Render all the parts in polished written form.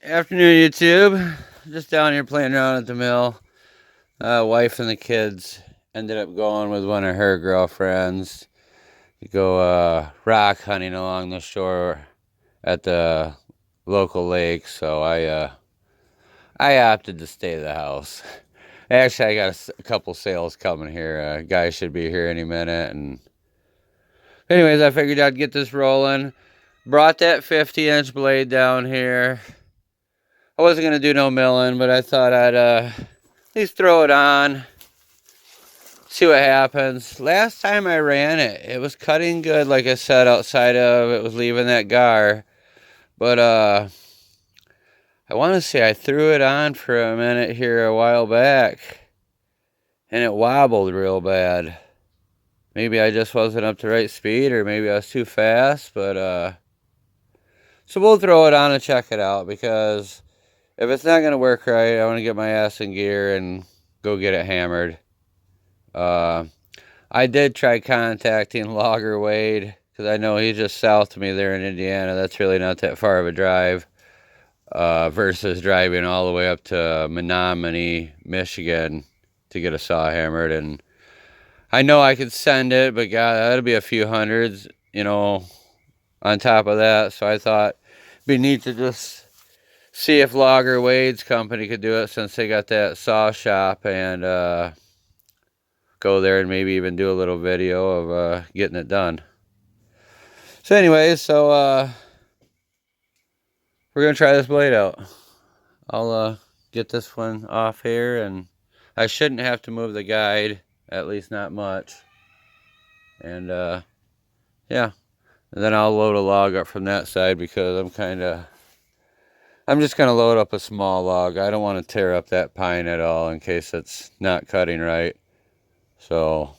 Afternoon, YouTube. Just down here playing around at the mill. Wife and the kids ended up going with one of her girlfriends to go rock hunting along the shore at the local lake. So I opted to stay at the house. Actually, I got a couple sales coming here. Guy should be here any minute. And anyways, I figured I'd get this rolling. Brought that 50-inch blade down here. I wasn't gonna do no milling, but I thought I'd at least throw it on, see what happens. Last time I ran it, it was cutting good, like I said, outside of it was leaving that gar. But I want to say I threw it on for a minute here a while back, and it wobbled real bad. Maybe I just wasn't up to right speed, or maybe I was too fast. But so we'll throw it on and check it out, because if it's not gonna work right, I want to get my ass in gear and go get it hammered. I did try contacting Logger Wade, because I know he's just south of me there in Indiana. That's really not that far of a drive, versus driving all the way up to Menominee, Michigan to get a saw hammered. And I know I could send it, but God, that'd be a few hundreds, on top of that. So I thought it'd be neat to just see if Logger Wade's company could do it, since they got that saw shop, and go there and maybe even do a little video of getting it done. So anyways, we're gonna try this blade out. I'll get this one off here, and I shouldn't have to move the guide, at least not much. And yeah, and then I'll load a log up from that side, because I'm just gonna load up a small log. I don't want to tear up that pine at all in case it's not cutting right. So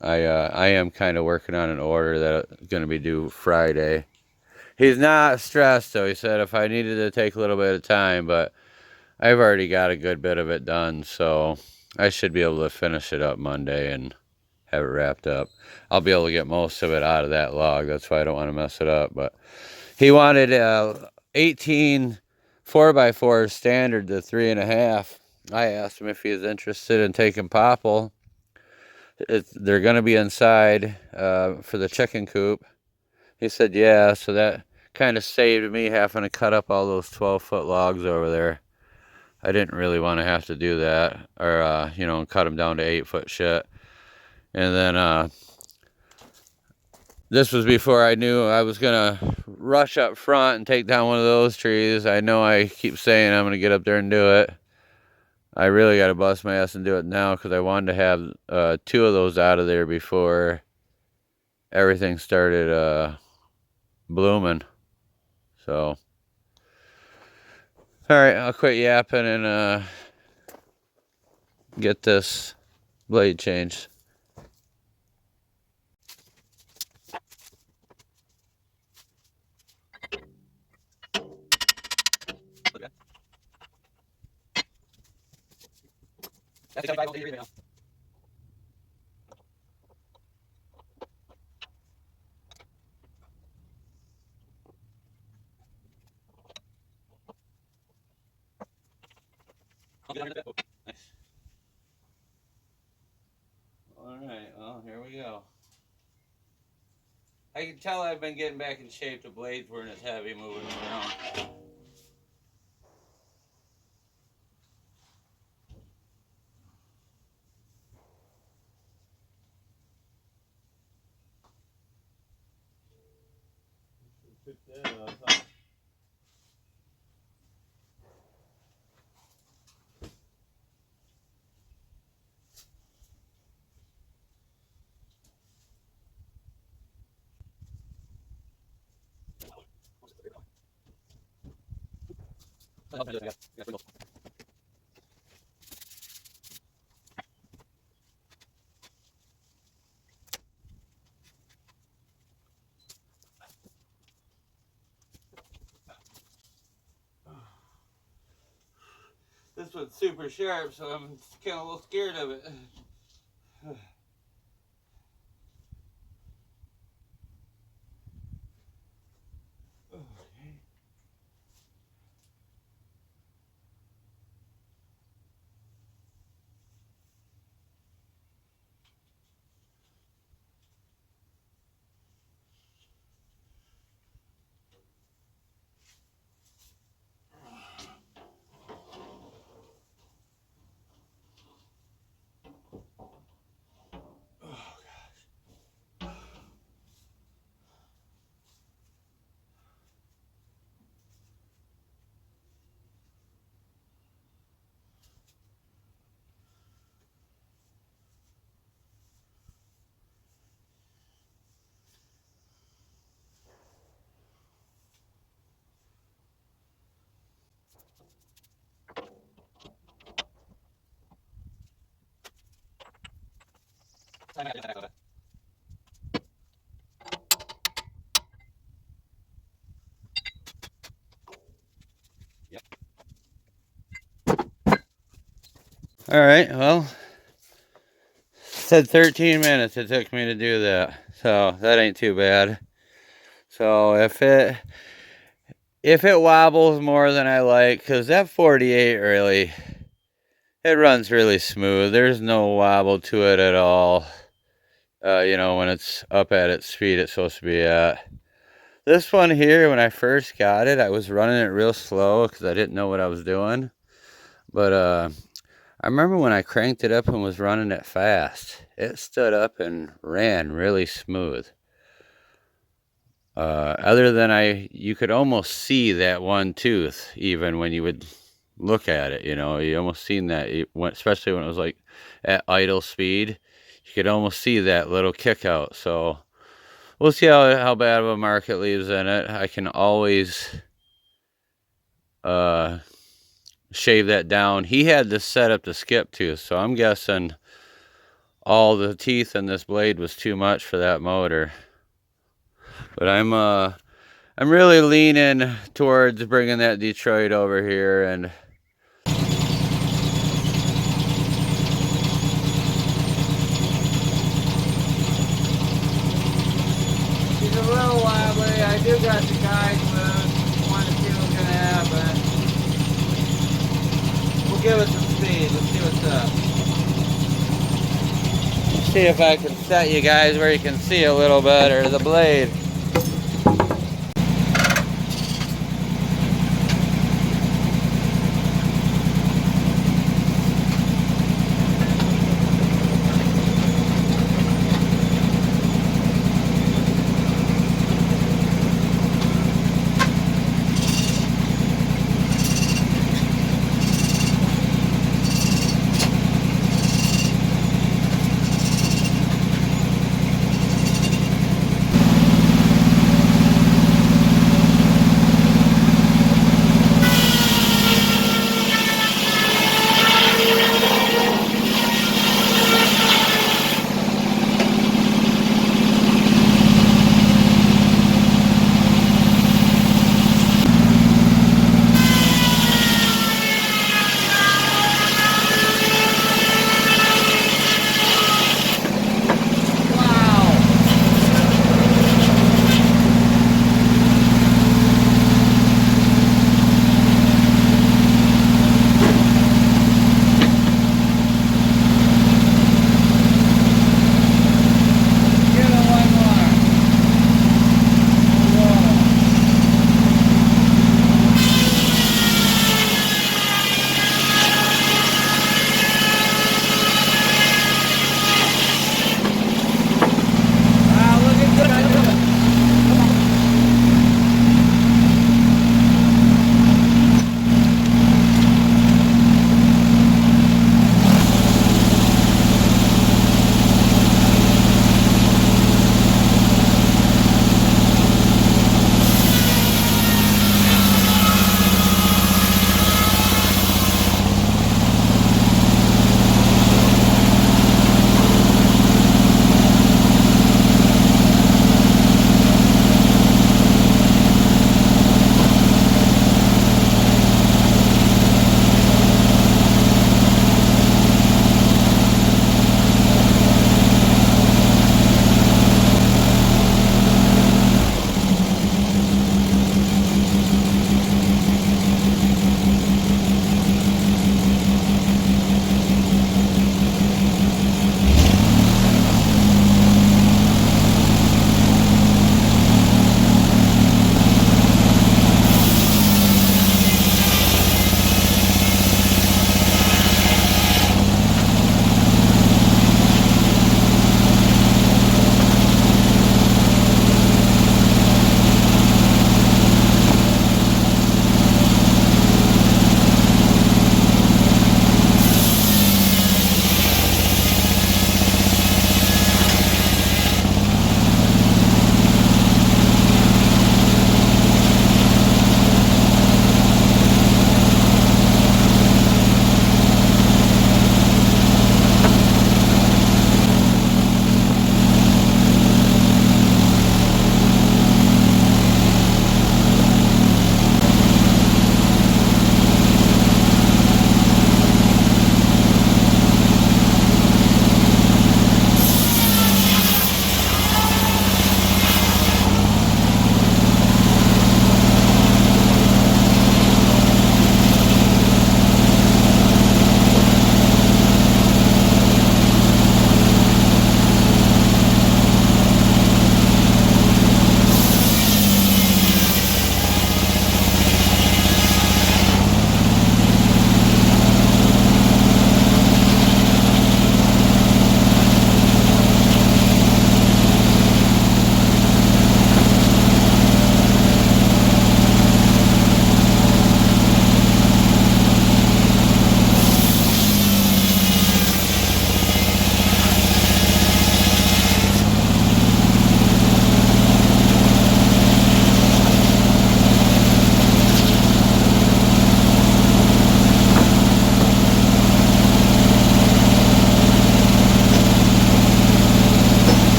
I am kind of working on an order that's going to be due Friday. He's not stressed, though. He said if I needed to take a little bit of time, but I've already got a good bit of it done, so I should be able to finish it up Monday and have it wrapped up. I'll be able to get most of it out of that log. That's why I don't want to mess it up. But he wanted 18 4x4 standard to 3.5. I asked him if he was interested in taking popple. They're going to be inside for the chicken coop. He said, yeah, so that kind of saved me having to cut up all those 12-foot logs over there. I didn't really want to have to do that, or, cut them down to 8-foot shit. And then this was before I knew I was going to rush up front and take down one of those trees. I know I keep saying I'm going to get up there and do it. I really got to bust my ass and do it now, because I wanted to have 2 of those out of there before everything started blooming. So, all right, I'll quit yapping and get this blade changed. All right, well, here we go. I can tell I've been getting back in shape. The blades weren't as heavy moving around. Took that off, huh? This one's super sharp, so I'm kind of a little scared of it. All right, well, said 13 minutes it took me to do that, so that ain't too bad. So if it wobbles more than I like, because that 48 really, it runs really smooth. There's no wobble to it at all. You know, when it's up at its speed it's supposed to be at. This one here, when I first got it, I was running it real slow because I didn't know what I was doing. But I remember when I cranked it up and was running it fast, it stood up and ran really smooth. Other than you could almost see that one tooth even when you would look at it, you know, you almost seen that, especially when it was like at idle speed, you could almost see that little kick out. So we'll see how bad of a mark it leaves in it. I can always shave that down. He had this set up to skip tooth, so I'm guessing all the teeth in this blade was too much for that motor. But I'm really leaning towards bringing that Detroit over here, and he's a little wobbly. I do got the guide loose. Want to see what's gonna happen. We'll give it some speed. Let's see what's up. See if I can set you guys where you can see a little better the blade.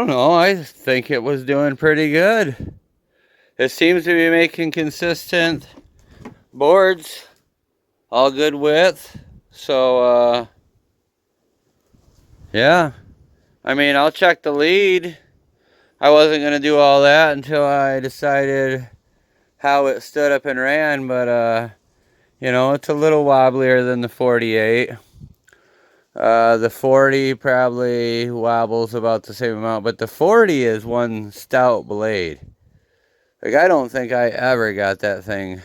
don't know. I think it was doing pretty good. It seems to be making consistent boards, all good width. So, yeah. I mean, I'll check the lead. I wasn't going to do all that until I decided how it stood up and ran, but, you know, it's a little wobblier than the 48. The 40 probably wobbles about the same amount, but the 40 is one stout blade. Like, I don't think I ever got that thing.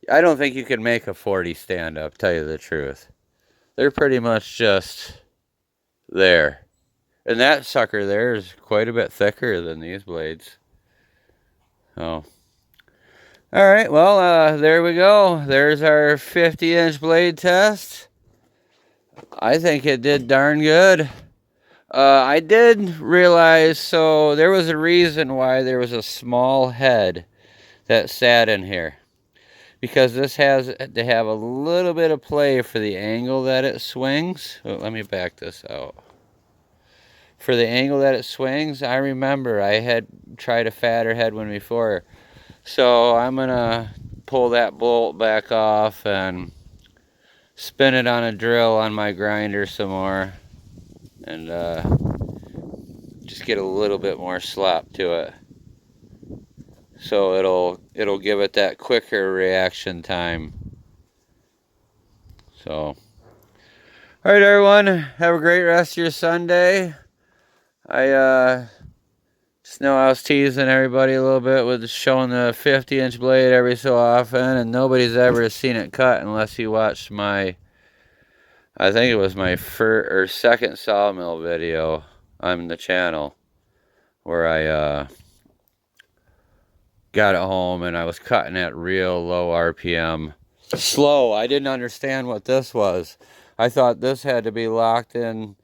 I don't think you could make a 40 stand up, tell you the truth. They're pretty much just there. And that sucker there is quite a bit thicker than these blades. Oh. Alright, well, there we go. There's our 50-inch blade test. I think it did darn good. I did realize, so there was a reason why there was a small head that sat in here. Because this has to have a little bit of play for the angle that it swings. Oh, let me back this out. For the angle that it swings, I remember I had tried a fatter head one before. So I'm going to pull that bolt back off and spin it on a drill on my grinder some more. And just get a little bit more slop to it. So it'll give it that quicker reaction time. So, alright everyone, have a great rest of your Sunday. I just know I was teasing everybody a little bit with showing the 50-inch blade every so often, and nobody's ever seen it cut unless you watched my, I think it was my first or second sawmill video on the channel, where I got it home and I was cutting at real low RPM. Slow. I didn't understand what this was. I thought this had to be locked in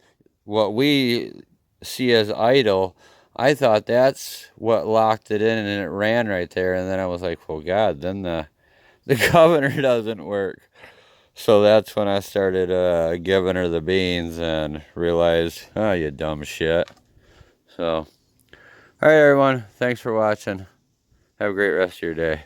what we see as idle. I thought that's what locked it in, and it ran right there. And then I was like, well, God, then the governor doesn't work. So that's when I started giving her the beans and realized, oh, you dumb shit. So, all right, everyone. Thanks for watching. Have a great rest of your day.